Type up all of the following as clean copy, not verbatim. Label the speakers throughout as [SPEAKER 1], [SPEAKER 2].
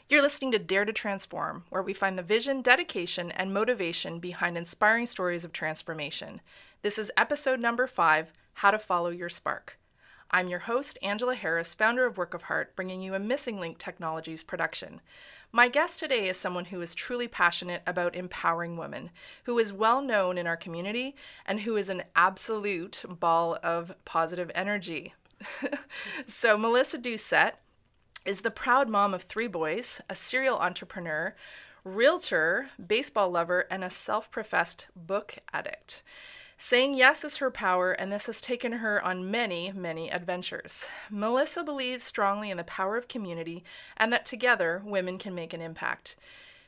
[SPEAKER 1] You're listening to Dare to Transform, where we find the vision, dedication, and motivation behind inspiring stories of transformation. This is episode number 5, How to Follow Your Spark. I'm your host, Angela Harris, founder of Work of Heart, bringing you a Missing Link Technologies production. My guest today is someone who is truly passionate about empowering women, who is well known in our community, and who is an absolute ball of positive energy. So Melissa Doucet is the proud mom of 3 boys, a serial entrepreneur, realtor, baseball lover, and a self-professed book addict. Saying yes is her power, and this has taken her on many, many adventures. Melissa believes strongly in the power of community and that together women can make an impact.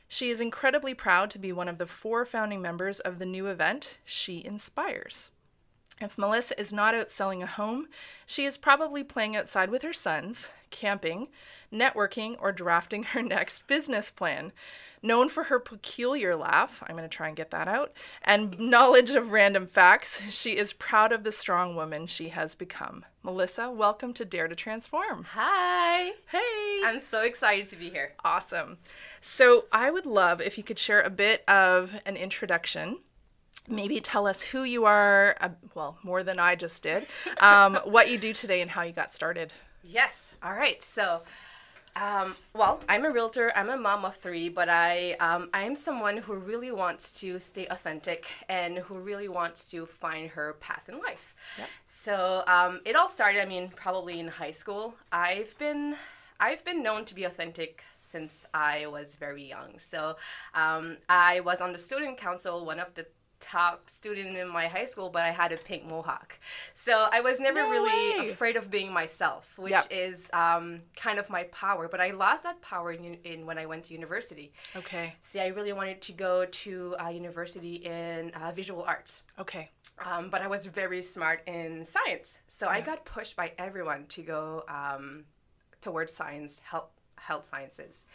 [SPEAKER 1] She is incredibly proud to be one of the 4 founding members of the new event, She Inspires. If Melissa is not out selling a home, she is probably playing outside with her sons, camping, networking, or drafting her next business plan. Known for her peculiar laugh, I'm going to try and get that out, and knowledge of random facts, she is proud of the strong woman she has become. Melissa, welcome to Dare to Transform.
[SPEAKER 2] Hi.
[SPEAKER 1] Hey.
[SPEAKER 2] I'm so excited to be here.
[SPEAKER 1] Awesome. So I would love if you could share a bit of an introduction. Maybe tell us who you are, well, more than I just did, what you do today and how you got started.
[SPEAKER 2] Yes. All right. So, well, I'm a realtor. I'm a mom of 3, but I am someone who really wants to stay authentic and who really wants to find her path in life.
[SPEAKER 1] Yep.
[SPEAKER 2] So it all started, probably in high school. I've been known to be authentic since I was very young. So I was on the student council, one of the top student in my high school, but I had a pink mohawk. So I was never really afraid of being myself, which is kind of my power. But I lost that power in when I went to university.
[SPEAKER 1] Okay.
[SPEAKER 2] See, I really wanted to go to university in visual arts.
[SPEAKER 1] Okay.
[SPEAKER 2] But I was very smart in science. So I got pushed by everyone to go towards science, health sciences.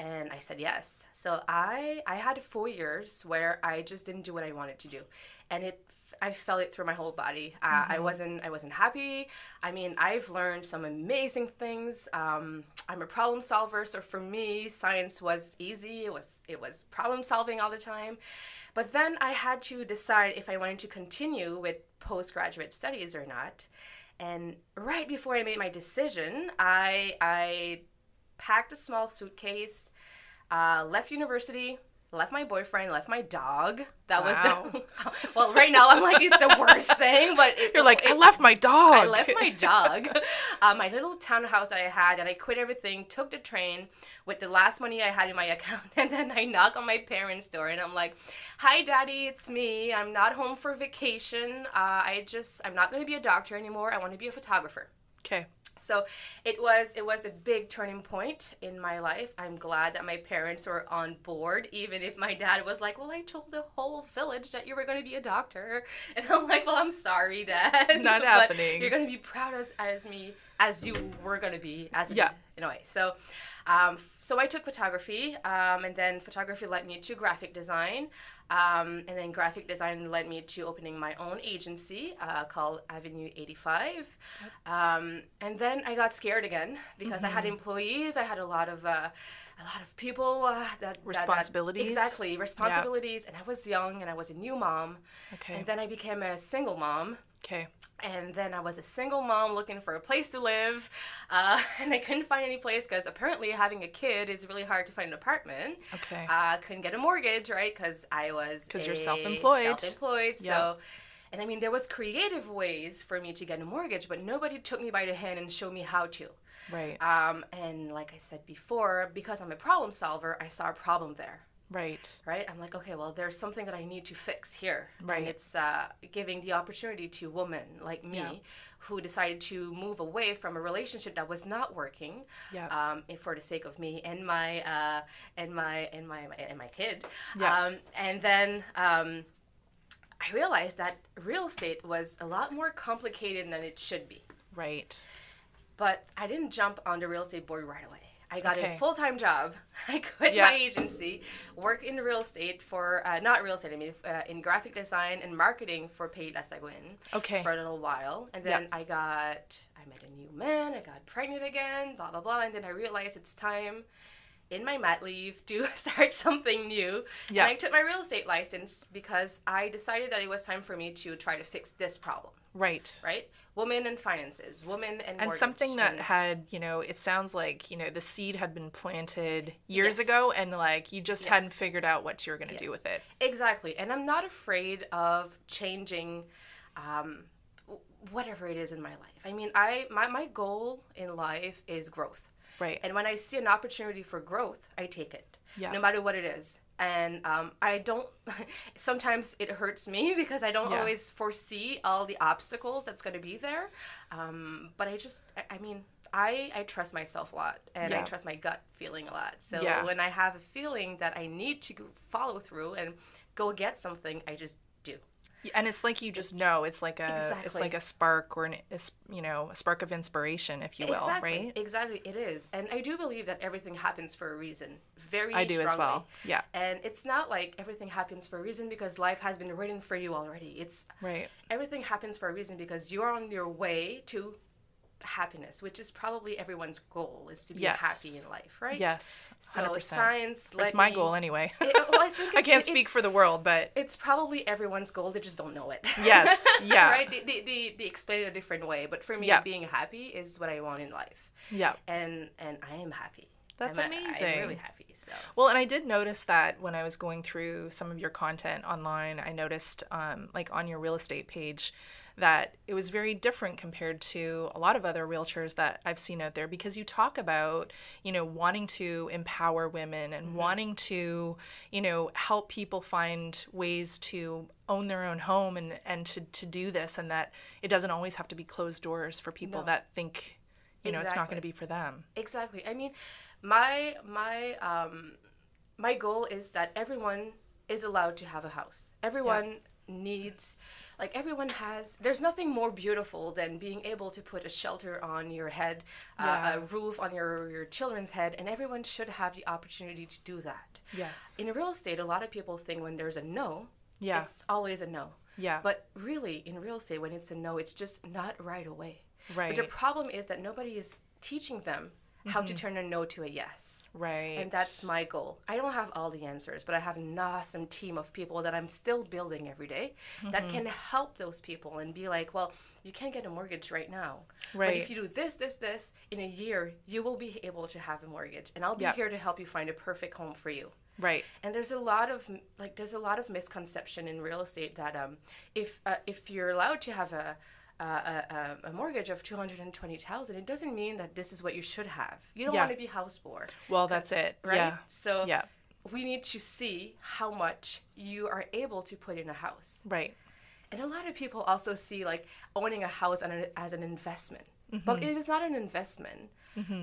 [SPEAKER 2] And I said yes. So I had 4 years where I just didn't do what I wanted to do, and I felt it through my whole body. I wasn't happy. I've learned some amazing things. I'm a problem solver, so for me, science was easy. It was problem solving all the time. But then I had to decide if I wanted to continue with postgraduate studies or not. And right before I made my decision, I packed a small suitcase, left university, left my boyfriend, left my dog. That was well, right now I'm like, it's the worst thing, but
[SPEAKER 1] I left my dog.
[SPEAKER 2] I left my dog, my little townhouse that I had, and I quit everything, took the train with the last money I had in my account, and then I knock on my parents' door, and I'm like, hi, Daddy, it's me. I'm not home for vacation. I'm not going to be a doctor anymore. I want to be a photographer.
[SPEAKER 1] Okay.
[SPEAKER 2] So it was a big turning point in my life. I'm glad that my parents were on board, even if my dad was like, well, I told the whole village that you were going to be a doctor. And I'm like, well, I'm sorry, Dad.
[SPEAKER 1] Not happening.
[SPEAKER 2] You're going to be proud as me, as you were going to be, in a way. So I took photography, and then photography led me to graphic design. And then graphic design led me to opening my own agency called Avenue 85. Yep. And then I got scared again because I had employees. I had a lot of people
[SPEAKER 1] responsibilities.
[SPEAKER 2] Exactly, responsibilities. Yep. And I was young, and I was a new mom.
[SPEAKER 1] Okay.
[SPEAKER 2] And then I became a single mom.
[SPEAKER 1] Okay.
[SPEAKER 2] And then I was a single mom looking for a place to live, and I couldn't find any place because apparently having a kid is really hard to find an apartment.
[SPEAKER 1] Okay.
[SPEAKER 2] Couldn't get a mortgage, right? Because
[SPEAKER 1] you're self-employed.
[SPEAKER 2] Self-employed. Yep. So, and there was creative ways for me to get a mortgage, but nobody took me by the hand and showed me how to.
[SPEAKER 1] Right.
[SPEAKER 2] And like I said before, because I'm a problem solver, I saw a problem there.
[SPEAKER 1] Right.
[SPEAKER 2] Right? I'm like, okay, well, there's something that I need to fix here.
[SPEAKER 1] Right.
[SPEAKER 2] And it's giving the opportunity to women like me who decided to move away from a relationship that was not working for the sake of me and my kid. And then I realized that real estate was a lot more complicated than it should be.
[SPEAKER 1] Right.
[SPEAKER 2] But I didn't jump on the real estate board right away. I got a full-time job. I quit my agency, worked in real estate for, in graphic design and marketing for Paid As I Win for a little while. And then I met a new man, I got pregnant again, blah, blah, blah. And then I realized it's time in my mat leave to start something new.
[SPEAKER 1] Yeah.
[SPEAKER 2] And I took my real estate license because I decided that it was time for me to try to fix this problem.
[SPEAKER 1] Right.
[SPEAKER 2] Right? Women and finances, women and mortgage.
[SPEAKER 1] And something that had, it sounds like, the seed had been planted years
[SPEAKER 2] Yes.
[SPEAKER 1] ago, and like you just
[SPEAKER 2] Yes.
[SPEAKER 1] hadn't figured out what you were going to
[SPEAKER 2] Yes.
[SPEAKER 1] do with it.
[SPEAKER 2] Exactly. And I'm not afraid of changing whatever it is in my life. I mean, my goal in life is growth.
[SPEAKER 1] Right.
[SPEAKER 2] And when I see an opportunity for growth, I take it,
[SPEAKER 1] Yeah.
[SPEAKER 2] no matter what it is. And I don't, sometimes it hurts me because I don't
[SPEAKER 1] Yeah.
[SPEAKER 2] always foresee all the obstacles that's going to be there. But I trust myself a lot, and
[SPEAKER 1] Yeah.
[SPEAKER 2] I trust my gut feeling a lot. So
[SPEAKER 1] Yeah.
[SPEAKER 2] when I have a feeling that I need to follow through and go get something, I just do.
[SPEAKER 1] And it's like you just know. It's like a
[SPEAKER 2] Exactly.
[SPEAKER 1] it's like a spark or a spark of inspiration, if you will,
[SPEAKER 2] Exactly.
[SPEAKER 1] right?
[SPEAKER 2] Exactly, it is. And I do believe that everything happens for a reason. Very
[SPEAKER 1] I do
[SPEAKER 2] strongly.
[SPEAKER 1] as well. Yeah.
[SPEAKER 2] And it's not like everything happens for a reason because life has been written for you already. It's
[SPEAKER 1] Right.
[SPEAKER 2] everything happens for a reason because you're on your way to happiness, which is probably everyone's goal, is to be
[SPEAKER 1] Yes.
[SPEAKER 2] happy in life, right?
[SPEAKER 1] Yes. 100%.
[SPEAKER 2] So science.
[SPEAKER 1] That's my goal anyway.
[SPEAKER 2] I think
[SPEAKER 1] I can't speak for the world, but
[SPEAKER 2] it's probably everyone's goal. They just don't know it.
[SPEAKER 1] yes. Yeah.
[SPEAKER 2] Right? They explain it a different way. But for me,
[SPEAKER 1] Yeah.
[SPEAKER 2] being happy is what I want in life.
[SPEAKER 1] Yeah.
[SPEAKER 2] And I am happy.
[SPEAKER 1] That's
[SPEAKER 2] I'm
[SPEAKER 1] amazing.
[SPEAKER 2] really happy. So
[SPEAKER 1] Well, and I did notice that when I was going through some of your content online, I noticed, like on your real estate page, that it was very different compared to a lot of other realtors that I've seen out there, because you talk about, wanting to empower women and
[SPEAKER 2] Mm-hmm.
[SPEAKER 1] wanting to, help people find ways to own their own home and to do this, and that it doesn't always have to be closed doors for people
[SPEAKER 2] No.
[SPEAKER 1] that think, it's not
[SPEAKER 2] Exactly.
[SPEAKER 1] going to be for them.
[SPEAKER 2] exactly. I mean, my goal is that everyone is allowed to have a house. Everyone needs, like everyone has, there's nothing more beautiful than being able to put a shelter on your head,
[SPEAKER 1] Yeah.
[SPEAKER 2] a roof on your children's head, and everyone should have the opportunity to do that.
[SPEAKER 1] Yes.
[SPEAKER 2] In real estate, a lot of people think when there's a no,
[SPEAKER 1] Yeah.
[SPEAKER 2] it's always a no.
[SPEAKER 1] Yeah.
[SPEAKER 2] But really, in real estate, when it's a no, it's just not right away.
[SPEAKER 1] Right.
[SPEAKER 2] But the problem is that nobody is teaching them how to turn a no to a yes.
[SPEAKER 1] Right.
[SPEAKER 2] And that's my goal. I don't have all the answers, but I have an awesome team of people that I'm still building every day that can help those people and be like, well, you can't get a mortgage right now.
[SPEAKER 1] Right.
[SPEAKER 2] But if you do this, in a year, you will be able to have a mortgage. And I'll be
[SPEAKER 1] Yep.
[SPEAKER 2] here to help you find a perfect home for you.
[SPEAKER 1] Right.
[SPEAKER 2] And there's a lot of misconception in real estate that if you're allowed to have a mortgage of $220,000, it doesn't mean that this is what you should have. You don't
[SPEAKER 1] Yeah.
[SPEAKER 2] want to be house poor.
[SPEAKER 1] Well, that's it.
[SPEAKER 2] Right?
[SPEAKER 1] Yeah.
[SPEAKER 2] So
[SPEAKER 1] Yeah.
[SPEAKER 2] we need to see how much you are able to put in a house.
[SPEAKER 1] Right.
[SPEAKER 2] And a lot of people also see like owning a house as an investment. But it is not an investment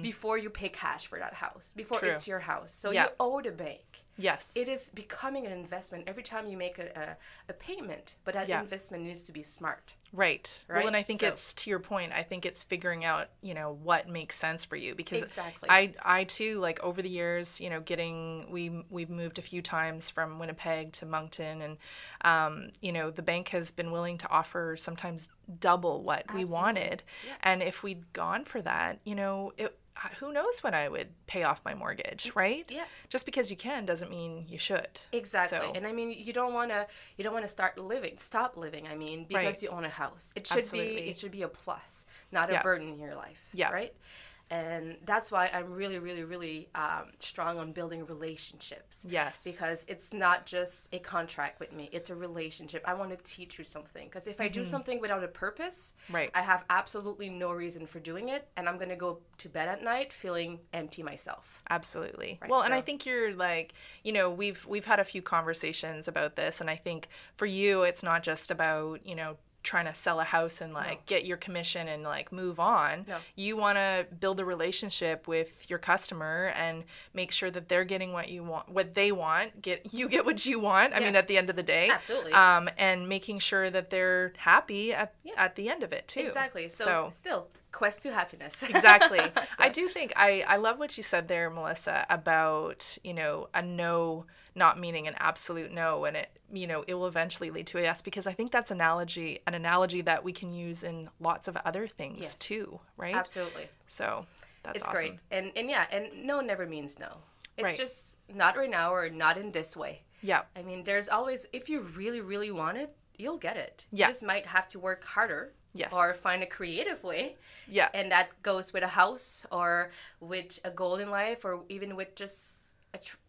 [SPEAKER 2] before you pay cash for that house, before
[SPEAKER 1] True.
[SPEAKER 2] it's your house. So
[SPEAKER 1] Yeah.
[SPEAKER 2] you owe the bank.
[SPEAKER 1] Yes.
[SPEAKER 2] It is becoming an investment every time you make a payment, but that
[SPEAKER 1] Yeah.
[SPEAKER 2] investment needs to be smart.
[SPEAKER 1] Right. Well,
[SPEAKER 2] Right?
[SPEAKER 1] and I think
[SPEAKER 2] So-
[SPEAKER 1] it's, to your point, I think it's figuring out, what makes sense for you, because
[SPEAKER 2] Exactly.
[SPEAKER 1] I too, like over the years, we've moved a few times from Winnipeg to Moncton, and, the bank has been willing to offer sometimes double what we
[SPEAKER 2] Absolutely.
[SPEAKER 1] wanted.
[SPEAKER 2] Yeah.
[SPEAKER 1] And if we'd gone for that, who knows when I would pay off my mortgage, right?
[SPEAKER 2] Yeah.
[SPEAKER 1] Just because you can doesn't mean you should.
[SPEAKER 2] Exactly.
[SPEAKER 1] So-
[SPEAKER 2] And I mean, you don't want to stop living, I mean, because
[SPEAKER 1] Right.
[SPEAKER 2] you own a house. It should be a plus, not a
[SPEAKER 1] Yeah.
[SPEAKER 2] burden in your life.
[SPEAKER 1] Yeah.
[SPEAKER 2] Right? And that's why I'm really, really, really strong on building relationships.
[SPEAKER 1] Yes.
[SPEAKER 2] Because it's not just a contract with me. It's a relationship. I want to teach you something. Because if I do something without a purpose,
[SPEAKER 1] Right.
[SPEAKER 2] I have absolutely no reason for doing it. And I'm going to go to bed at night feeling empty myself.
[SPEAKER 1] Absolutely.
[SPEAKER 2] Right,
[SPEAKER 1] Well, and I
[SPEAKER 2] so-
[SPEAKER 1] think you're like, we've had a few conversations about this, and I think for you, it's not just about, trying to sell a house and like get your commission and like move on.
[SPEAKER 2] No.
[SPEAKER 1] You want to build a relationship with your customer and make sure that they're getting what you want, what they want, you get what you want. I mean,
[SPEAKER 2] Yes.
[SPEAKER 1] at the end of the day.
[SPEAKER 2] Absolutely.
[SPEAKER 1] And making sure that they're happy at the end of it too.
[SPEAKER 2] Exactly. So still, quest to happiness.
[SPEAKER 1] Exactly. I do think I love what you said there, Melissa, about, a no not meaning an absolute no, and it will eventually lead to a yes, because I think that's an analogy that we can use in lots of other things
[SPEAKER 2] Yes.
[SPEAKER 1] too, right?
[SPEAKER 2] Absolutely.
[SPEAKER 1] So that's
[SPEAKER 2] It's
[SPEAKER 1] awesome.
[SPEAKER 2] great. And no never means no. It's just not right now or not in this way.
[SPEAKER 1] Yeah.
[SPEAKER 2] I mean, there's always, if you really, really want it, you'll get it.
[SPEAKER 1] Yeah.
[SPEAKER 2] You just might have to work harder.
[SPEAKER 1] Yes.
[SPEAKER 2] Or find a creative way.
[SPEAKER 1] Yeah.
[SPEAKER 2] And that goes with a house or with a goal in life or even with just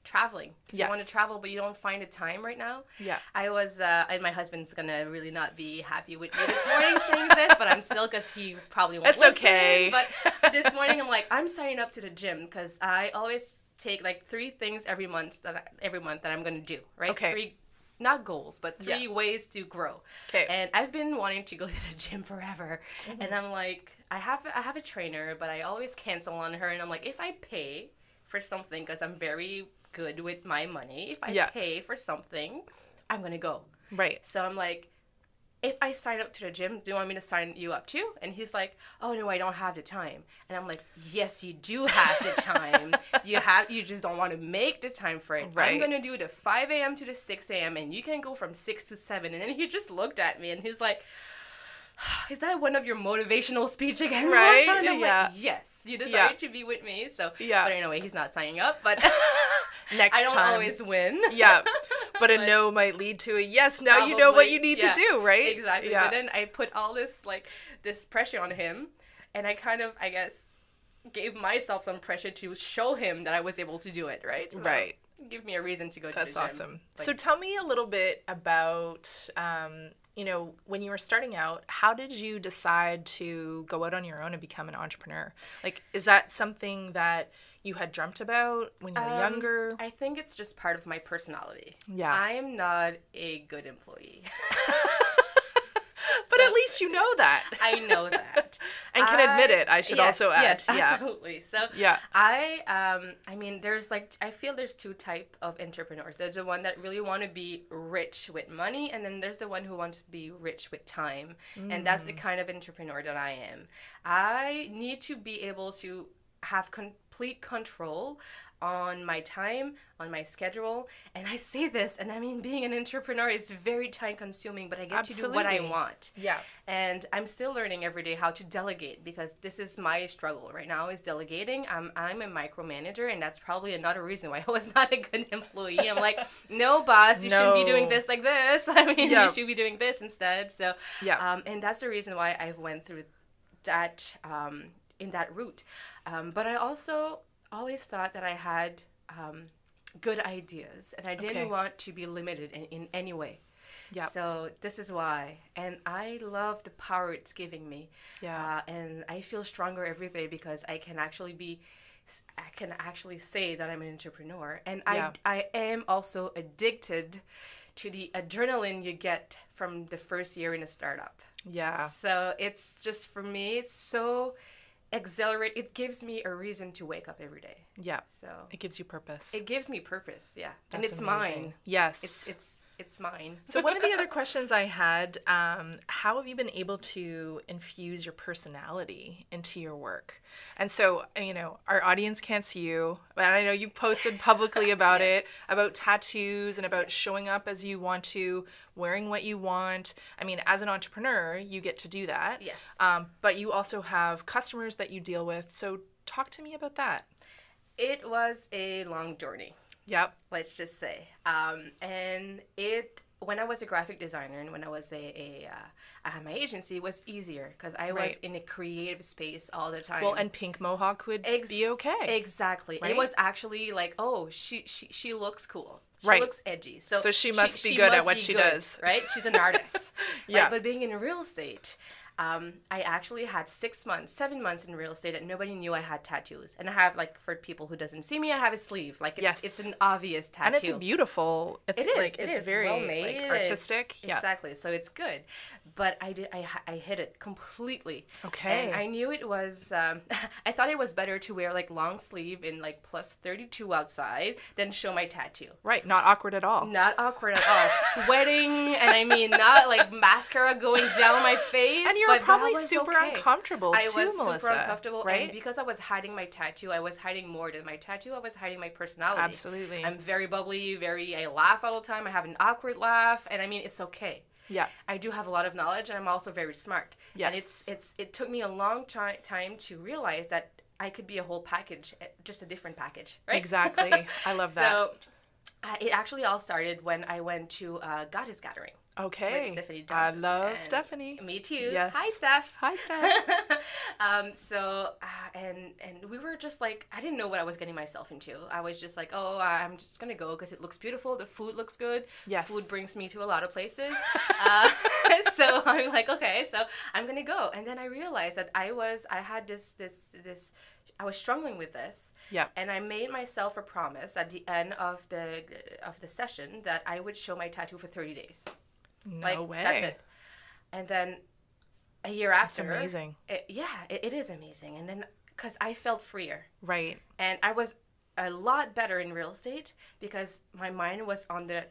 [SPEAKER 2] traveling. If you want to travel but you don't find the time right now.
[SPEAKER 1] Yeah.
[SPEAKER 2] I was, and my husband's going to really not be happy with me this morning saying this, but I'm still, because he probably won't listen. It's okay. But this morning I'm like, I'm signing up to the gym because I always take like 3 things every month that I'm going to do, right?
[SPEAKER 1] Okay.
[SPEAKER 2] 3, not goals, but 3 ways to grow. Okay. And I've been wanting to go to the gym forever. Mm-hmm. And I'm like, I have a trainer, but I always cancel on her. And I'm like, if I pay for something, because I'm very good with my money, if I pay for something, I'm going to go. Right. So I'm like, if I sign up to the gym, do you want me to sign you up too? And he's like, oh, no, I don't have the time. And I'm like, yes, you do have the time. You just don't want to make the time for it. Right. I'm going to do the 5 a.m. to the 6 a.m. and you can go from 6 to 7. And then he just looked at me and he's like, is that one of your motivational speech again? Right. And I'm like, yes, you decided to be with me. So, but anyway, he's not signing up, but
[SPEAKER 1] next
[SPEAKER 2] I don't
[SPEAKER 1] time.
[SPEAKER 2] always win.
[SPEAKER 1] Yeah. But a no might lead to a yes. Now probably, you know what you need to do, right?
[SPEAKER 2] Exactly. Yeah. But then I put all this pressure on him, and I kind of, I guess, gave myself some pressure to show him that I was able to do it, right? So right. Give me a reason to go to the gym.
[SPEAKER 1] That's awesome. So tell me a little bit about, when you were starting out, how did you decide to go out on your own and become an entrepreneur? Like, is that something that you had dreamt about when you were younger?
[SPEAKER 2] I think it's just part of my personality. Yeah. I am not a good employee.
[SPEAKER 1] But at least you know that.
[SPEAKER 2] I know that.
[SPEAKER 1] And can admit it, I should also add.
[SPEAKER 2] Yes, absolutely. So I mean, I feel there's 2 types of entrepreneurs. There's the one that really want to be rich with money, and then there's the one who wants to be rich with time. And that's the kind of entrepreneur that I am. I need to be able to have complete control on my time, on my schedule. And I say this, and I mean, being an entrepreneur is very time consuming, but I get to do what I want. Yeah. And I'm still learning every day how to delegate, because this is my struggle right now, is delegating. I'm a micromanager, and that's probably another reason why I was not a good employee. I'm like, no, boss, you shouldn't be doing this like this. I mean, you should be doing this instead. So, and that's the reason why I went through that, in that route. But I also always thought that I had good ideas, and I didn't want to be limited in any way. Yeah. So this is why, and I love the power it's giving me. Yeah. And I feel stronger every day because I can actually say that I'm an entrepreneur, and I am also addicted to the adrenaline you get from the first year in a startup. Yeah. So it's just, for me, it's so exhilarate. It gives me a reason to wake up every day. Yeah. So
[SPEAKER 1] it gives you purpose.
[SPEAKER 2] It gives me purpose. Yeah.
[SPEAKER 1] That's
[SPEAKER 2] and it's
[SPEAKER 1] amazing.
[SPEAKER 2] Mine.
[SPEAKER 1] Yes.
[SPEAKER 2] It's mine.
[SPEAKER 1] So one of the other questions I had, how have you been able to infuse your personality into your work? And so, our audience can't see you, but I know you posted publicly about it, about tattoos and about showing up as you want to, wearing what you want. I mean, as an entrepreneur, you get to do that. Yes. But you also have customers that you deal with. So talk to me about that.
[SPEAKER 2] It was a long journey. Yep. Let's just say. And when I was a graphic designer and when I was I had my agency, it was easier because I was in a creative space all the time.
[SPEAKER 1] Well, and pink mohawk would be okay.
[SPEAKER 2] Exactly. Right? It was actually like, oh, she looks cool. She looks edgy. So
[SPEAKER 1] she must be good at what she does.
[SPEAKER 2] Right? She's an artist. Yeah. Right? But being in real estate, I actually had 7 months in real estate, and nobody knew I had tattoos. And I have, for people who doesn't see me, I have a sleeve. It's an obvious tattoo.
[SPEAKER 1] And it's beautiful.
[SPEAKER 2] It is.
[SPEAKER 1] It's very well made. Artistic.
[SPEAKER 2] Exactly. So it's good. But I hid it completely. Okay. And I knew it was, I thought it was better to wear long sleeve in plus 32 outside than show my tattoo.
[SPEAKER 1] Right. Not awkward at all.
[SPEAKER 2] Not awkward at all. Sweating, and I mean, not mascara going down my face.
[SPEAKER 1] And you're probably super uncomfortable too, Melissa.
[SPEAKER 2] I was super uncomfortable, right? And because I was hiding my tattoo, I was hiding more than my tattoo. I was hiding my personality.
[SPEAKER 1] Absolutely.
[SPEAKER 2] I'm very bubbly, I laugh all the time. I have an awkward laugh, and I mean, it's okay. Yeah. I do have a lot of knowledge, and I'm also very smart. Yes. And it took me a long time to realize that I could be a whole package, just a different package, right?
[SPEAKER 1] Exactly. I love that.
[SPEAKER 2] So it actually all started when I went to a goddess gathering.
[SPEAKER 1] Okay.
[SPEAKER 2] With Stephanie
[SPEAKER 1] I
[SPEAKER 2] Johnson.
[SPEAKER 1] love
[SPEAKER 2] And
[SPEAKER 1] Stephanie.
[SPEAKER 2] Me too.
[SPEAKER 1] Yes.
[SPEAKER 2] Hi, Steph.
[SPEAKER 1] Hi, Steph.
[SPEAKER 2] And we were just like, I didn't know what I was getting myself into. I was just like, oh, I'm just gonna go because it looks beautiful. The food looks good.
[SPEAKER 1] Yes.
[SPEAKER 2] Food brings me to a lot of places. So I'm like, okay, so I'm gonna go. And then I realized that I had this. I was struggling with this.
[SPEAKER 1] Yeah.
[SPEAKER 2] And I made myself a promise at the end of the session that I would show my tattoo for 30 days.
[SPEAKER 1] No way.
[SPEAKER 2] That's it. And then a year after.
[SPEAKER 1] It's amazing.
[SPEAKER 2] It is amazing. And then, because I felt freer.
[SPEAKER 1] Right.
[SPEAKER 2] And I was a lot better in real estate because my mind was on the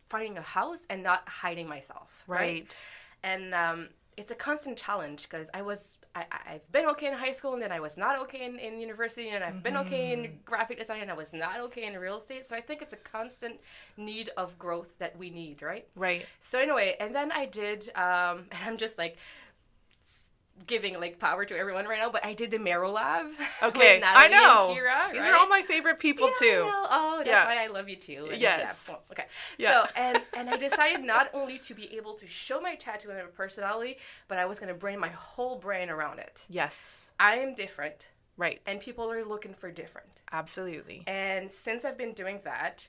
[SPEAKER 2] finding a house and not hiding myself. Right. And it's a constant challenge because I've been okay in high school and then I was not okay in university and I've been okay in graphic design and I was not okay in real estate. So I think it's a constant need of growth that we need, right?
[SPEAKER 1] Right.
[SPEAKER 2] So anyway, and then I did, and I'm just like giving like power to everyone right now, but I did the Mero Lab.
[SPEAKER 1] Okay,
[SPEAKER 2] with Natalie
[SPEAKER 1] I know.
[SPEAKER 2] And Kira,
[SPEAKER 1] These
[SPEAKER 2] right?
[SPEAKER 1] are all my favorite people too.
[SPEAKER 2] I know. Oh, that's why I love you too. And
[SPEAKER 1] yes.
[SPEAKER 2] Yeah, well, okay.
[SPEAKER 1] Yeah.
[SPEAKER 2] So and I decided not only to be able to show my tattoo and my personality, but I was going to bring my whole brain around it.
[SPEAKER 1] Yes.
[SPEAKER 2] I am different.
[SPEAKER 1] Right.
[SPEAKER 2] And people are looking for different.
[SPEAKER 1] Absolutely.
[SPEAKER 2] And since I've been doing that,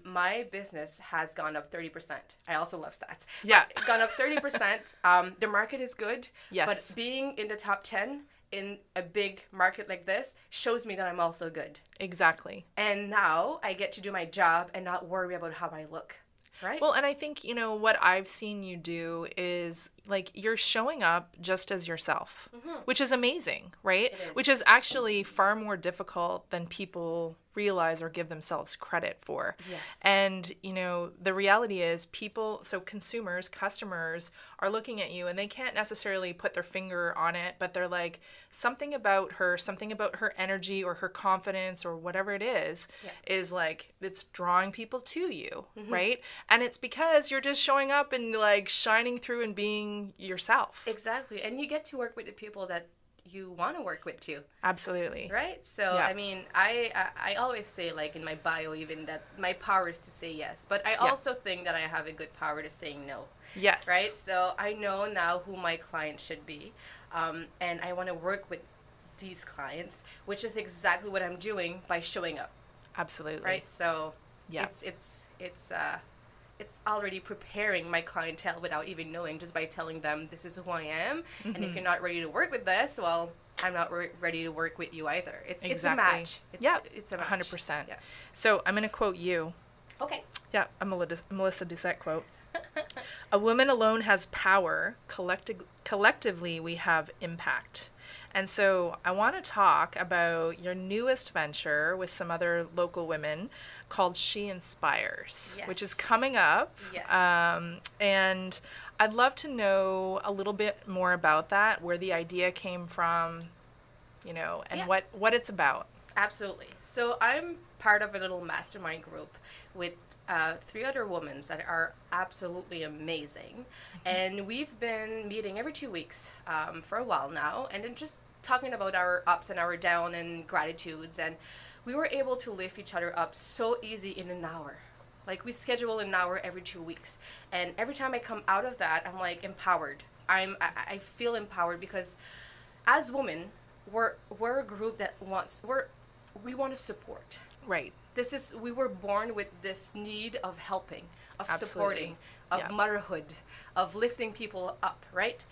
[SPEAKER 2] my business has gone up 30%. I also love stats.
[SPEAKER 1] Yeah.
[SPEAKER 2] Gone up 30%. The market is good.
[SPEAKER 1] Yes.
[SPEAKER 2] But being in the top 10 in a big market like this shows me that I'm also good.
[SPEAKER 1] Exactly.
[SPEAKER 2] And now I get to do my job and not worry about how I look. Right?
[SPEAKER 1] Well, and I think, what I've seen you do is like you're showing up just as yourself, which is amazing, right?
[SPEAKER 2] It is.
[SPEAKER 1] Which is actually far more difficult than people realize or give themselves credit for.
[SPEAKER 2] Yes.
[SPEAKER 1] And, the reality is consumers, customers are looking at you and they can't necessarily put their finger on it, but they're like, something about her energy or her confidence or whatever it is like, it's drawing people to you, right? And it's because you're just showing up and like shining through and being yourself.
[SPEAKER 2] Exactly. And you get to work with the people that you want to work with too.
[SPEAKER 1] Absolutely.
[SPEAKER 2] Right? So, I mean, I always say, like, in my bio even, that my power is to say yes. But I also think that I have a good power to say no.
[SPEAKER 1] Yes.
[SPEAKER 2] Right? So I know now who my client should be. And I want to work with these clients, which is exactly what I'm doing by showing up.
[SPEAKER 1] Absolutely.
[SPEAKER 2] Right? So it's already preparing my clientele without even knowing, just by telling them this is who I am. And if you're not ready to work with this, well, I'm not ready to work with you either. It's a match. It's a match.
[SPEAKER 1] 100%.
[SPEAKER 2] Yeah.
[SPEAKER 1] So I'm going to quote you.
[SPEAKER 2] Okay.
[SPEAKER 1] Yeah, a Melissa Doucet quote. A woman alone has power. Collectively, we have impact. And so I want to talk about your newest venture with some other local women called She Inspires, which is coming up.
[SPEAKER 2] Yes.
[SPEAKER 1] And I'd love to know a little bit more about that, where the idea came from, and what it's about.
[SPEAKER 2] Absolutely. So I'm part of a little mastermind group with 3 other women that are absolutely amazing. And we've been meeting every 2 weeks for a while now, and then just talking about our ups and our down and gratitudes. And we were able to lift each other up so easy in an hour. Like, we schedule an hour every 2 weeks. And every time I come out of that, I'm like empowered. I feel empowered because as women, we're a group that we want to support.
[SPEAKER 1] Right.
[SPEAKER 2] We were born with this need of helping, of supporting, of motherhood, of lifting people up, right?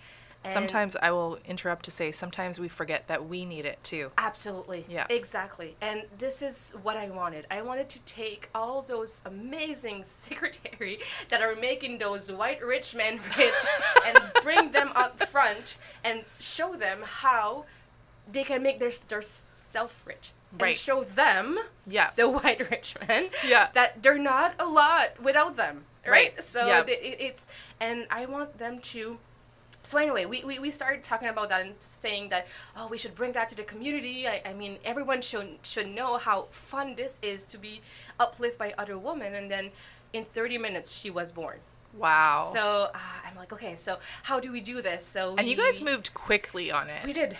[SPEAKER 2] And
[SPEAKER 1] sometimes I will interrupt to say, sometimes we forget that we need it too.
[SPEAKER 2] Absolutely.
[SPEAKER 1] Yeah.
[SPEAKER 2] Exactly. And this is what I wanted. I wanted to take all those amazing secretary that are making those white rich men rich and bring them up front and show them how they can make their self rich.
[SPEAKER 1] Right.
[SPEAKER 2] And show them, the white rich men, that they're not a lot without them, right? So it's, and I want them to. So anyway, we started talking about that and saying that, we should bring that to the community. I mean, everyone should know how fun this is to be uplifted by other women. And then in 30 minutes, she was born.
[SPEAKER 1] Wow.
[SPEAKER 2] So I'm like, okay, so how do we do this?
[SPEAKER 1] And you guys moved quickly on it.
[SPEAKER 2] We did.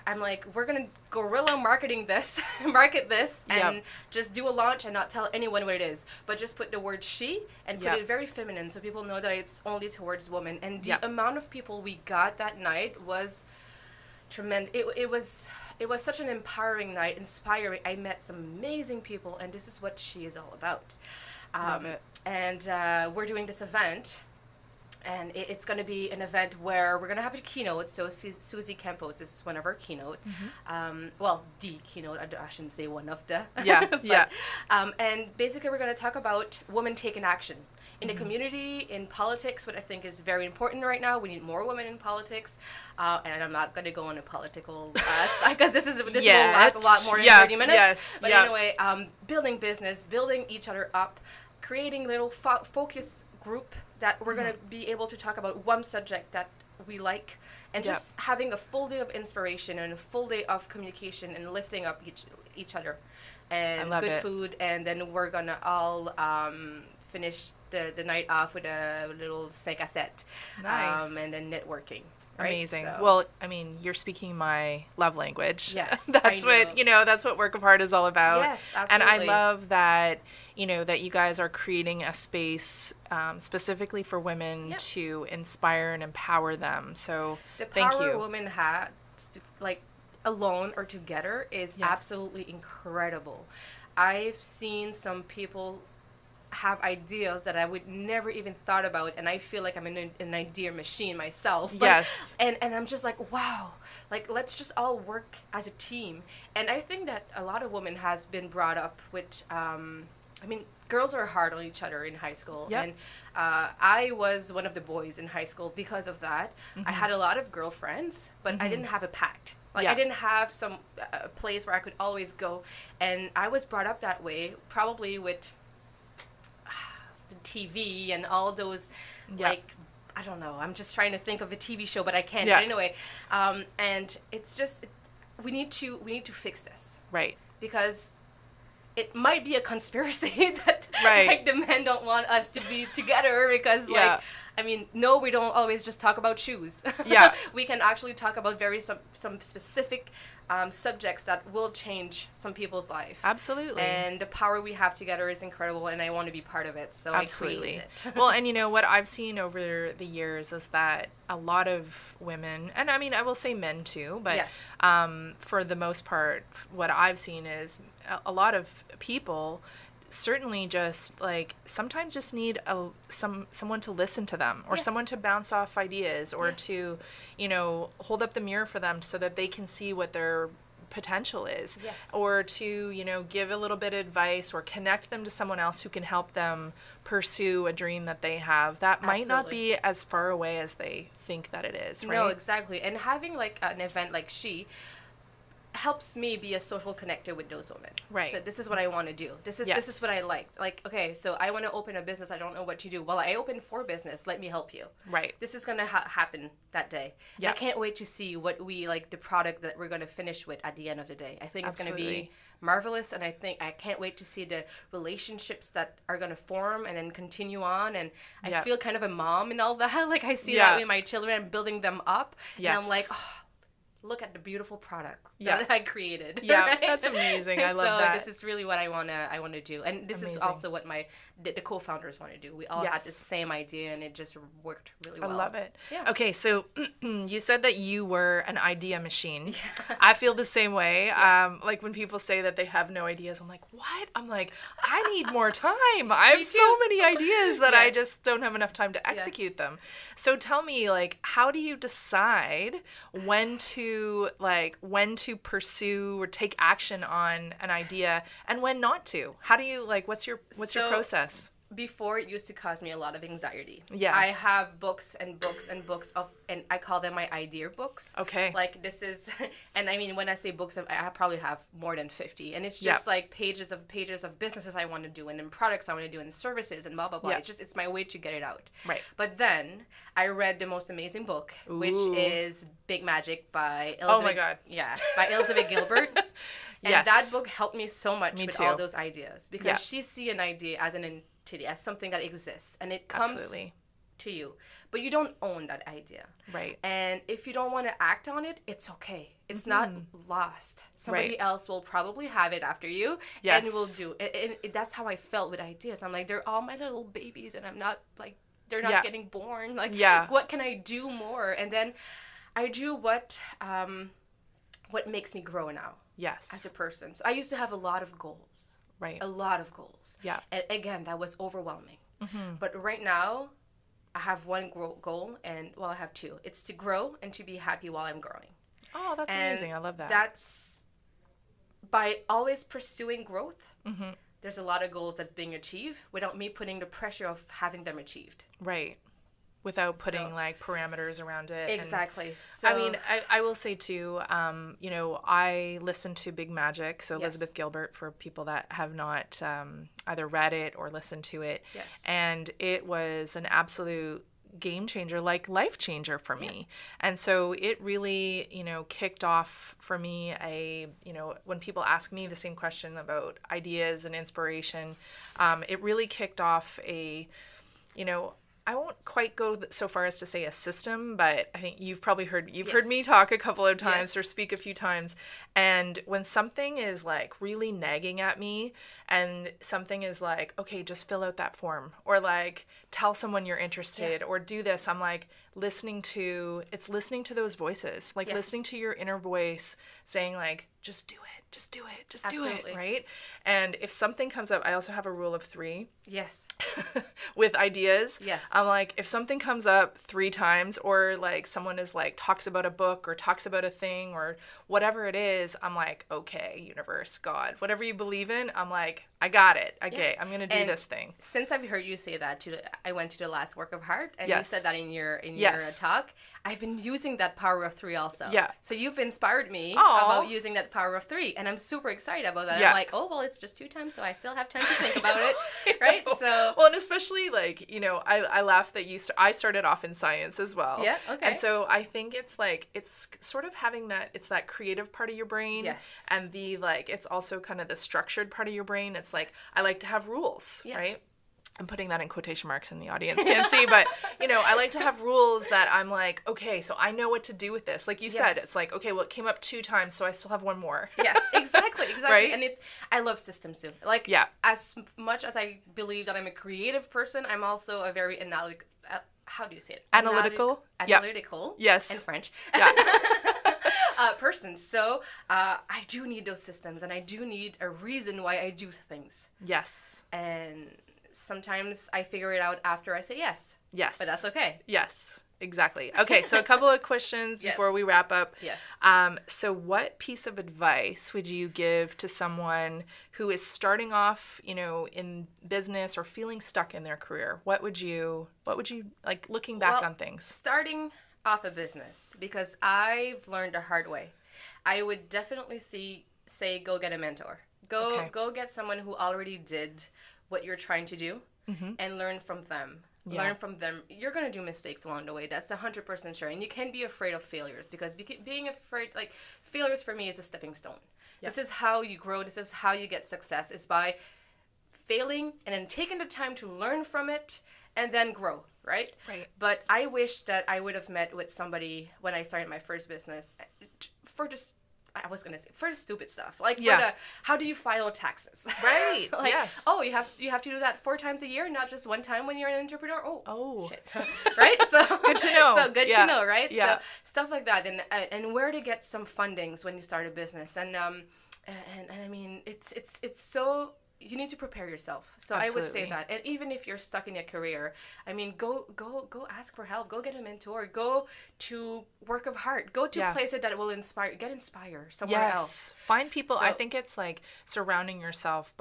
[SPEAKER 2] I'm like, we're gonna guerrilla market this, and just do a launch and not tell anyone what it is, but just put the word she and put it very feminine so people know that it's only towards women. And the amount of people we got that night was tremendous. It was such an empowering night, inspiring. I met some amazing people, and this is what she is all about.
[SPEAKER 1] Love it.
[SPEAKER 2] And we're doing this event, and it's going to be an event where we're going to have a keynote. So Susie Campos is one of our keynote. Well, the keynote. I shouldn't say one of the. But, and basically, we're going to talk about women taking action in the community, in politics, what I think is very important right now. We need more women in politics. And I'm not going to go on a political because this will last a lot more than 30 minutes. But anyway, building business, building each other up, creating little focus group that we're going to be able to talk about one subject that we like, and just having a full day of inspiration and a full day of communication and lifting up each other, and good food. And then we're going to all finish the night off with a little 5 à 7.
[SPEAKER 1] Nice.
[SPEAKER 2] And then networking. Right?
[SPEAKER 1] Amazing.
[SPEAKER 2] So.
[SPEAKER 1] Well, I mean, you're speaking my love language.
[SPEAKER 2] Yes.
[SPEAKER 1] That's what, that's what Work of Heart is all about.
[SPEAKER 2] Yes, absolutely.
[SPEAKER 1] And I love that, that you guys are creating a space specifically for women to inspire and empower them. So thank you.
[SPEAKER 2] The power women have, alone or together is absolutely incredible. I've seen some people have ideas that I would never even thought about, and I feel like I'm in an idea machine myself. And I'm just like, wow, let's just all work as a team. And I think that a lot of women has been brought up with, girls are hard on each other in high school. And I was one of the boys in high school because of that. I had a lot of girlfriends, but I didn't have a pact. I didn't have a place where I could always go. And I was brought up that way, probably with the TV and all those, I don't know, I'm just trying to think of a TV show, but I can't. But anyway, and it's just, we need to fix this.
[SPEAKER 1] Right.
[SPEAKER 2] Because it might be a conspiracy that the men don't want us to be together because no, we don't always just talk about shoes. We can actually talk about some specific subjects that will change some people's life.
[SPEAKER 1] Absolutely.
[SPEAKER 2] And the power we have together is incredible, and I want to be part of it. So
[SPEAKER 1] absolutely.
[SPEAKER 2] I created it.
[SPEAKER 1] Well, and what I've seen over the years is that a lot of women, and I will say men too, but for the most part, what I've seen is a lot of people certainly just sometimes just need someone to listen to them, or someone to bounce off ideas, or to hold up the mirror for them so that they can see what their potential is, or to give a little bit of advice, or connect them to someone else who can help them pursue a dream that they have that might not be as far away as they think that it is, right?
[SPEAKER 2] No, exactly. And having an event like She helps me be a social connector with those women. Right. So this is what I want to do. This is what I like. Okay, so I want to open a business. I don't know what to do. Well, I opened 4 business. Let me help you. Right. This is going to happen that day. Yeah. I can't wait to see what the product that we're going to finish with at the end of the day. I think it's going to be marvelous, and I can't wait to see the relationships that are going to form and then continue on. And I feel kind of a mom and all that. I see that with my children and building them up. Yes. And I'm like, oh, look at the beautiful product that I created. Yeah, right? That's amazing. I love that. So this is really what I want to do. And this is also what the co-founders want to do. We all had the same idea, and it just worked really well.
[SPEAKER 1] I love it. Yeah. Okay, so you said that you were an idea machine. Yeah. I feel the same way. Yeah. When people say that they have no ideas, I'm like, what? I'm like, I need more time. I have so many ideas that I just don't have enough time to execute them. So tell me, how do you decide when to pursue or take action on an idea and when not to? How do you what's your process?
[SPEAKER 2] Before, it used to cause me a lot of anxiety.
[SPEAKER 1] Yes.
[SPEAKER 2] I have books and books and books and I call them my idea books. Okay. This is, and when I say books, I probably have more than 50. And it's just pages of businesses I want to do, and then products I want to do, and services and blah, blah, blah. Yep. It's my way to get it out. Right. But then I read the most amazing book, which is Big Magic by Elizabeth. Oh my God. Yeah. By Elizabeth Gilbert. And that book helped me so much with all those ideas, because she see an idea as an entity, as something that exists, and it comes
[SPEAKER 1] Absolutely.
[SPEAKER 2] to you, but you don't own that idea.
[SPEAKER 1] Right.
[SPEAKER 2] And if you don't want to act on it, it's okay. It's not lost. Somebody
[SPEAKER 1] Right.
[SPEAKER 2] else will probably have it after you,
[SPEAKER 1] Yes.
[SPEAKER 2] and will do it. And that's how I felt with ideas. I'm like, they're all my little babies, and I'm not like, they're not getting born. Like, what can I do more? And then I do what makes me grow now.
[SPEAKER 1] Yes.
[SPEAKER 2] As a person. So I used to have a lot of goals.
[SPEAKER 1] Right.
[SPEAKER 2] A lot of goals.
[SPEAKER 1] Yeah.
[SPEAKER 2] And again, that was overwhelming. But right now, I have one goal, and I have two. It's to grow and to be happy while I'm growing.
[SPEAKER 1] Oh, that's amazing. I love that.
[SPEAKER 2] That's by always pursuing growth. There's a lot of goals that's being achieved without me putting the pressure of having them achieved.
[SPEAKER 1] Right. Without putting like parameters around it.
[SPEAKER 2] Exactly.
[SPEAKER 1] And,
[SPEAKER 2] so,
[SPEAKER 1] I mean, I will say too, you know, I listened to Big Magic, so Elizabeth Gilbert, for people that have not either read it or listened to it.
[SPEAKER 2] Yes.
[SPEAKER 1] And it was an absolute game changer, like life changer for me. And so it really, you know, kicked off for me you know, when people ask me the same question about ideas and inspiration, it really kicked off you know, I won't quite go so far as to say a system, but I think you've probably heard me talk a couple of times or speak a few times. And when something is like really nagging at me, and something is like, okay, just fill out that form, or like tell someone you're interested, or do this, I'm like listening to those voices, like listening to your inner voice saying like, just do it, just do it, just do it, right? And if something comes up, I also have a rule of 3.
[SPEAKER 2] Yes.
[SPEAKER 1] With ideas.
[SPEAKER 2] Yes.
[SPEAKER 1] I'm like, if something comes up 3 times, or like someone is like talks about a book or talks about a thing or whatever it is, I'm like, okay, universe, God, whatever you believe in, I'm like, I got it. Okay, I'm gonna do this thing.
[SPEAKER 2] Since I've heard you say that, I went to the last work of heart, and you said that in your talk. I've been using that power of 3 also. Yeah. So you've inspired me about using that power of 3, and I'm super excited about that. Yeah. I'm like, oh well, it's just 2 times, so I still have time to think about it, right? So
[SPEAKER 1] well, and especially like, you know, I laugh that I started off in science as well.
[SPEAKER 2] Yeah. Okay.
[SPEAKER 1] And so I think it's like it's sort of having that creative part of your brain.
[SPEAKER 2] Yes.
[SPEAKER 1] And it's also kind of the structured part of your brain. It's like I like to have rules, right? I'm putting that in quotation marks, and the audience can't see, but, you know, I like to have rules that I'm like, okay, so I know what to do with this. Like you said, it's like, okay, well, it came up 2 times, so I still have 1 more.
[SPEAKER 2] Yes, exactly.
[SPEAKER 1] Right?
[SPEAKER 2] And I love systems too. Like, as much as I believe that I'm a creative person, I'm also a very how do you say it?
[SPEAKER 1] Analytical.
[SPEAKER 2] Yes. In French.
[SPEAKER 1] Yeah.
[SPEAKER 2] Person. So I do need those systems, and I do need a reason why I do things.
[SPEAKER 1] Yes.
[SPEAKER 2] And sometimes I figure it out after I say yes.
[SPEAKER 1] Yes.
[SPEAKER 2] But that's okay.
[SPEAKER 1] Yes, exactly. Okay, so a couple of questions before we wrap up.
[SPEAKER 2] Yes.
[SPEAKER 1] So what piece of advice would you give to someone who is starting off, you know, in business or feeling stuck in their career? What would you like, looking back on things?
[SPEAKER 2] Starting off a business, because I've learned the hard way. I would definitely say go get a mentor. Go get someone who already did what you're trying to do, and learn from them. Yeah. Learn from them. You're going to do mistakes along the way. That's 100% sure. And you can't be afraid of failures, because being afraid, like, failures for me is a stepping stone. Yep. This is how you grow. This is how you get success, is by failing and then taking the time to learn from it and then grow, right?
[SPEAKER 1] Right.
[SPEAKER 2] But I wish that I would have met with somebody when I started my first business for the stupid stuff. Like, how do you file taxes?
[SPEAKER 1] Right.
[SPEAKER 2] Like,
[SPEAKER 1] yes.
[SPEAKER 2] oh, you have to do that 4 times a year, not just 1 time when you're an entrepreneur.
[SPEAKER 1] Oh.
[SPEAKER 2] Shit. Right? So
[SPEAKER 1] good to know.
[SPEAKER 2] So good to know, right?
[SPEAKER 1] Yeah.
[SPEAKER 2] So stuff like that, and where to get some fundings when you start a business, and I mean, it's so. You need to prepare yourself. So absolutely. I would say that. And even if you're stuck in a career, I mean, go ask for help. Go get a mentor. Go to work of heart. Go to places that will inspire. Get inspired somewhere else.
[SPEAKER 1] Find people. I think it's like surrounding yourself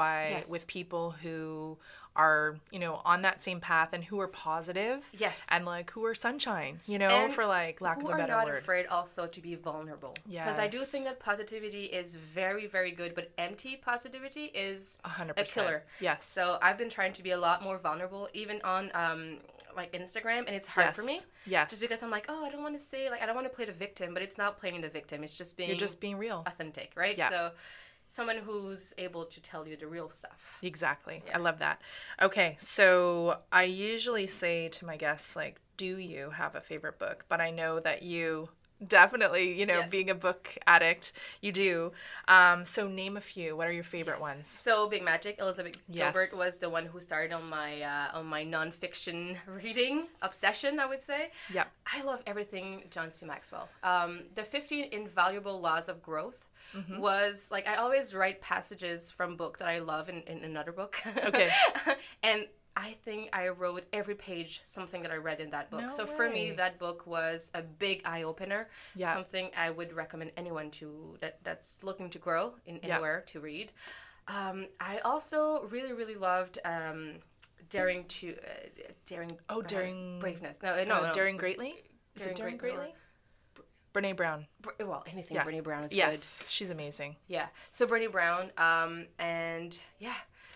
[SPEAKER 1] with people who are, you know, on that same path and who are positive.
[SPEAKER 2] Yes.
[SPEAKER 1] And like who are sunshine, you know, and for like lack of a better word.
[SPEAKER 2] Who are not afraid also to be vulnerable. Yes. Because I do think that positivity is very, very good, but empty positivity is
[SPEAKER 1] 100%.
[SPEAKER 2] A killer.
[SPEAKER 1] Yes.
[SPEAKER 2] So I've been trying to be a lot more vulnerable, even on like Instagram, and it's hard for me.
[SPEAKER 1] Yes.
[SPEAKER 2] Just because I'm like, oh, I don't want to play the victim, but it's not playing the victim. It's just being.
[SPEAKER 1] You're just being real.
[SPEAKER 2] Authentic, right?
[SPEAKER 1] Yeah.
[SPEAKER 2] So someone who's able to tell you the real stuff.
[SPEAKER 1] Exactly.
[SPEAKER 2] Yeah.
[SPEAKER 1] I love that. Okay, so I usually say to my guests, like, do you have a favorite book? But I know that you definitely,
[SPEAKER 2] Yes.
[SPEAKER 1] being a book addict, you do. So name a few. What are your favorite ones?
[SPEAKER 2] So Big Magic, Elizabeth
[SPEAKER 1] Yes.
[SPEAKER 2] Gilbert was the one who started on my nonfiction reading obsession, I would say.
[SPEAKER 1] Yep.
[SPEAKER 2] I love everything John C. Maxwell. The 15 Invaluable Laws of Growth was, like, I always write passages from books that I love in another book.
[SPEAKER 1] Okay.
[SPEAKER 2] And I think I wrote every page something that I read in that book.
[SPEAKER 1] No
[SPEAKER 2] so for me,
[SPEAKER 1] way.
[SPEAKER 2] that book was a big eye-opener.
[SPEAKER 1] Yeah.
[SPEAKER 2] Something I would recommend anyone that's looking to grow in anywhere to read. I also really, really loved Daring Braveness. No.
[SPEAKER 1] Daring Greatly? Is it
[SPEAKER 2] Daring
[SPEAKER 1] Daring
[SPEAKER 2] Greatly?
[SPEAKER 1] Greatly? Brene Brown.
[SPEAKER 2] Well, anything
[SPEAKER 1] Yeah.
[SPEAKER 2] Brene Brown is good.
[SPEAKER 1] Yes, she's amazing.
[SPEAKER 2] Yeah. So Brene Brown, and yeah,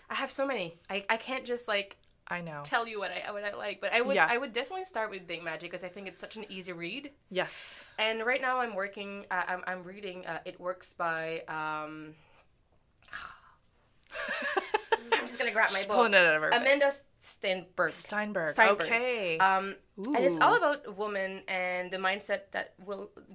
[SPEAKER 2] I have so many. I can't just like
[SPEAKER 1] I know.
[SPEAKER 2] tell you what I like, but I would definitely start with Big Magic because I think it's such an easy read.
[SPEAKER 1] Yes.
[SPEAKER 2] And right now I'm reading It Works by I'm just gonna grab my
[SPEAKER 1] She's
[SPEAKER 2] book.
[SPEAKER 1] pulling it out of her.
[SPEAKER 2] Amanda Steinberg.
[SPEAKER 1] Steinberg.
[SPEAKER 2] Steinberg.
[SPEAKER 1] Okay.
[SPEAKER 2] And it's
[SPEAKER 1] Ooh.
[SPEAKER 2] all about women and the mindset that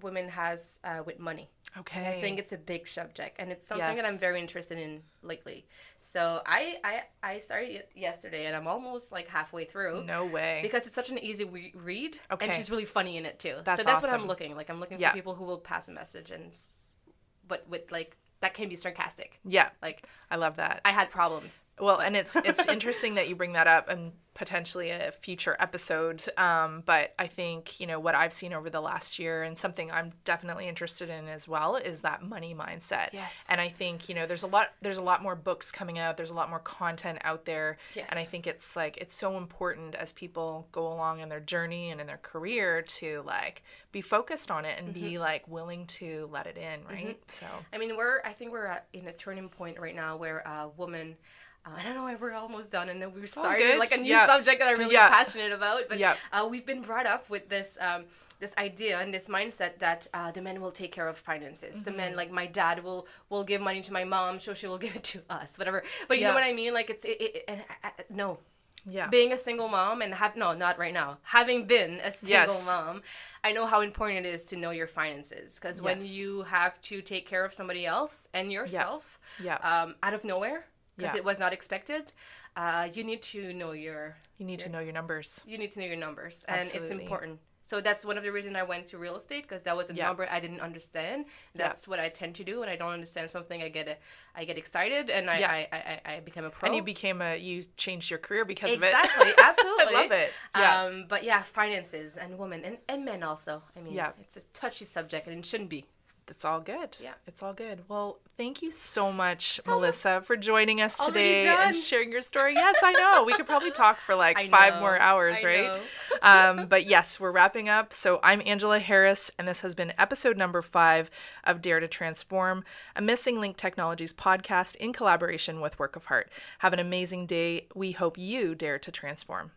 [SPEAKER 2] women has with money.
[SPEAKER 1] Okay.
[SPEAKER 2] And I think it's a big subject, and it's something that I'm
[SPEAKER 1] Yes.
[SPEAKER 2] very interested in lately. So I started it yesterday, and I'm almost like halfway through.
[SPEAKER 1] No way.
[SPEAKER 2] Because it's such an easy read,
[SPEAKER 1] Okay.
[SPEAKER 2] and she's really funny in it too.
[SPEAKER 1] That's
[SPEAKER 2] so that's what
[SPEAKER 1] awesome.
[SPEAKER 2] I'm looking like. I'm looking
[SPEAKER 1] Yeah.
[SPEAKER 2] for people who will pass a message, but with like that can be sarcastic.
[SPEAKER 1] Yeah.
[SPEAKER 2] Like
[SPEAKER 1] I love that.
[SPEAKER 2] I had problems.
[SPEAKER 1] Well, and it's interesting that you bring that up and potentially a future episode. But I think, what I've seen over the last year and something I'm definitely interested in as well is that money mindset.
[SPEAKER 2] Yes.
[SPEAKER 1] And I think, there's a lot more books coming out. There's a lot more content out there.
[SPEAKER 2] Yes.
[SPEAKER 1] And I think it's so important as people go along in their journey and in their career to like be focused on it and be like willing to let it in. Right. So,
[SPEAKER 2] I mean, I think we're in a turning point right now where women. I don't know why we're almost done, and then we started
[SPEAKER 1] good.
[SPEAKER 2] like a new
[SPEAKER 1] Yeah.
[SPEAKER 2] subject that I'm really
[SPEAKER 1] Yeah.
[SPEAKER 2] passionate about. But
[SPEAKER 1] Yeah.
[SPEAKER 2] We've been brought up with this idea and this mindset that the men will take care of finances. The men, like my dad, will give money to my mom, so she will give it to us, whatever. But you
[SPEAKER 1] Yeah.
[SPEAKER 2] know what I mean? Like no.
[SPEAKER 1] yeah.
[SPEAKER 2] Being a single mom and not right now. Having been a single
[SPEAKER 1] Yes.
[SPEAKER 2] mom, I know how important it is to know your finances. Because when
[SPEAKER 1] Yes.
[SPEAKER 2] you have to take care of somebody else and yourself
[SPEAKER 1] Yeah.
[SPEAKER 2] out of nowhere, because
[SPEAKER 1] Yeah.
[SPEAKER 2] it was not expected, you need to know your
[SPEAKER 1] You need to know your numbers.
[SPEAKER 2] numbers, and it's
[SPEAKER 1] Absolutely.
[SPEAKER 2] important. So that's one of the reasons I went to real estate, because that was a
[SPEAKER 1] Yeah.
[SPEAKER 2] number I didn't understand. That's what I tend to do when I don't understand something. I get excited, and I become a pro.
[SPEAKER 1] And you changed your career because of it.
[SPEAKER 2] Exactly, absolutely.
[SPEAKER 1] I love it. Yeah.
[SPEAKER 2] But yeah, finances and women and men also. I mean,
[SPEAKER 1] Yeah.
[SPEAKER 2] it's a touchy subject, and it shouldn't be.
[SPEAKER 1] It's all good.
[SPEAKER 2] Yeah.
[SPEAKER 1] It's all good. Well, thank you so much, Melissa, for joining us
[SPEAKER 2] Already
[SPEAKER 1] today
[SPEAKER 2] done.
[SPEAKER 1] and sharing your story. Yes, I know. We could probably talk for like
[SPEAKER 2] I
[SPEAKER 1] 5
[SPEAKER 2] know.
[SPEAKER 1] more hours,
[SPEAKER 2] I
[SPEAKER 1] right?
[SPEAKER 2] know.
[SPEAKER 1] But yes, we're wrapping up. So I'm Angela Harris, and this has been episode number 5 of Dare to Transform, a Missing Link Technologies podcast in collaboration with Work of Heart. Have an amazing day. We hope you dare to transform.